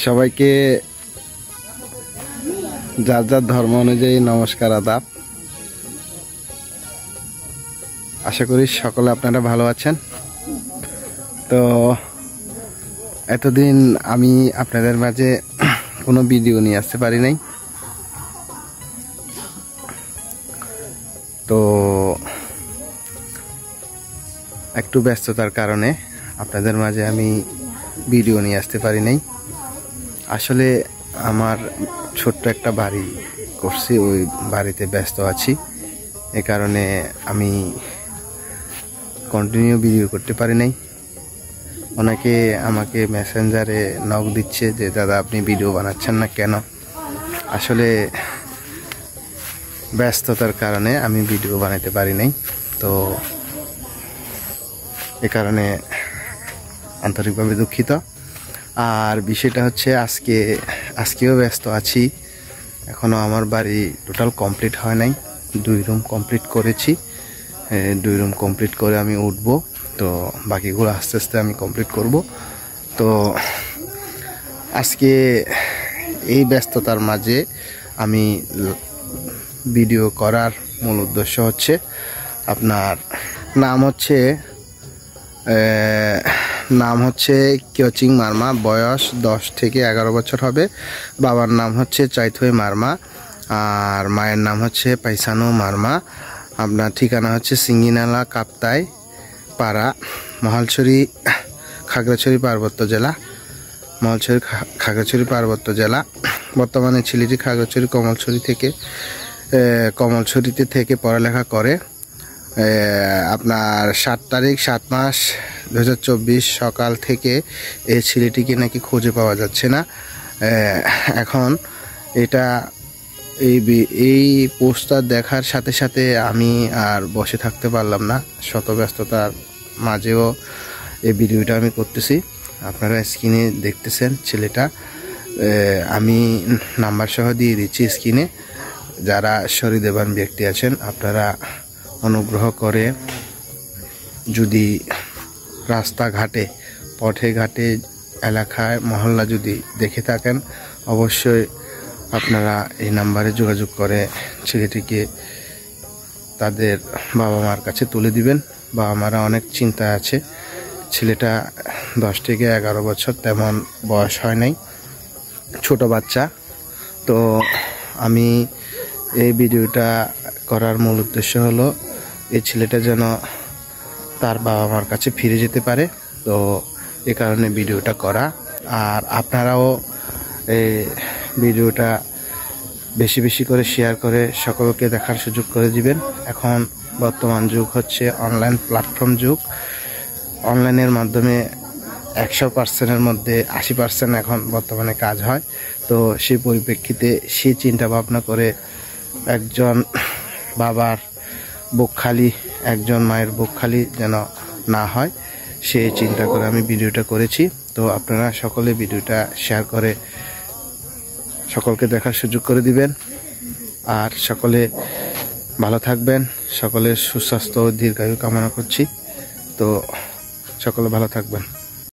সবাইকে যার যার ধর্ম অনুযায়ী নমস্কার, আদাব। আশা করি সকলে আপনারা ভালো আছেন। তো এতদিন আমি আপনাদের মাঝে কোনো ভিডিও নিয়ে আসতে পারি নাই। তো একটু ব্যস্ততার কারণে আপনাদের মাঝে আমি ভিডিও নিয়ে আসতে পারি নাই। আসলে আমার ছোট্ট একটা বাড়ি করছি, ওই বাড়িতে ব্যস্ত আছি। এ কারণে আমি কন্টিনিউ ভিডিও করতে পারি নাই। অনেকে আমাকে মেসেঞ্জারে নক দিচ্ছে যে দাদা আপনি ভিডিও বানাচ্ছেন না কেন। আসলে ব্যস্ততার কারণে আমি ভিডিও বানাতে পারি নাই। তো এ কারণে আন্তরিকভাবে দুঃখিত। আর বিষয়টা হচ্ছে আজকেও ব্যস্ত আছি। এখনও আমার বাড়ি টোটাল কমপ্লিট হয় নাই। 2 রুম কমপ্লিট করেছি। 2 রুম কমপ্লিট করে আমি উঠবো। তো বাকিগুলো আস্তে আস্তে আমি কমপ্লিট করব। তো আজকে এই ব্যস্ততার মাঝে আমি ভিডিও করার মূল উদ্দেশ্য হচ্ছে, আপনার নাম হচ্ছে কিয়চিং মারমা, বয়স 10 থেকে 11 বছর হবে। বাবার নাম হচ্ছে চাইথুই মারমা, আর মায়ের নাম হচ্ছে পাইসানো মারমা। আপনার ঠিকানা হচ্ছে সিঙ্গিনালা কাপ্তাই পাড়া, মহালছড়ি, খাগড়াছড়ি পার্বত্য জেলা, খাগড়াছড়ি পার্বত্য জেলা। বর্তমানে ছেলেটি খাগড়াছড়ি কমলছড়িতে থেকে পড়ালেখা করে। আপনার 7 তারিখ 7 মাস 2024 সকাল থেকে এই ছেলেটিকে নাকি খুঁজে পাওয়া যাচ্ছে না। এখন এই পোস্টার দেখার সাথে সাথে আমি আর বসে থাকতে পারলাম না। শত ব্যস্ততার মাঝেও এই ভিডিওটা আমি করতেছি। আপনারা স্ক্রিনে দেখতেছেন ছেলেটা, আমি নাম্বার সহ দিয়ে দিচ্ছি স্ক্রিনে। যারা সহৃদয়বান ব্যক্তি আছেন আপনারা অনুগ্রহ করে যদি রাস্তাঘাটে, পথে ঘাটে, এলাকায়, মহল্লা যদি দেখে থাকেন অবশ্যই আপনারা এই নাম্বারে যোগাযোগ করে ছেলেটিকে তাদের বাবা মার কাছে তুলে দিবেন। বাবা মারা অনেক চিন্তা আছে। ছেলেটা 10 থেকে 11 বছর, তেমন বয়স হয় নাই, ছোট বাচ্চা। তো আমি এই ভিডিওটা করার মূল উদ্দেশ্য হলো এই ছেলেটা যেন তার বাবা মার কাছে ফিরে যেতে পারে। তো এ কারণে ভিডিওটা করা। আর আপনারাও এই ভিডিওটা বেশি বেশি করে শেয়ার করে সকলকে দেখার সুযোগ করে দিবেন। এখন বর্তমান যুগ হচ্ছে অনলাইন প্ল্যাটফর্ম যুগ। অনলাইনের মাধ্যমে 100%-এর মধ্যে 80% এখন বর্তমানে কাজ হয়। তো সেই পরিপ্রেক্ষিতে সেই চিন্তা ভাবনা করে একজন বাবার বুক খালি, একজন মায়ের বুক খালি যেন না হয়, সেই চিন্তা করে আমি ভিডিওটা করেছি। তো আপনারা সকলে ভিডিওটা শেয়ার করে সকলকে দেখার সুযোগ করে দিবেন। আর সকলে ভালো থাকবেন। সকলের সুস্বাস্থ্য ও দীর্ঘায়ু কামনা করছি। তো সকলে ভালো থাকবেন।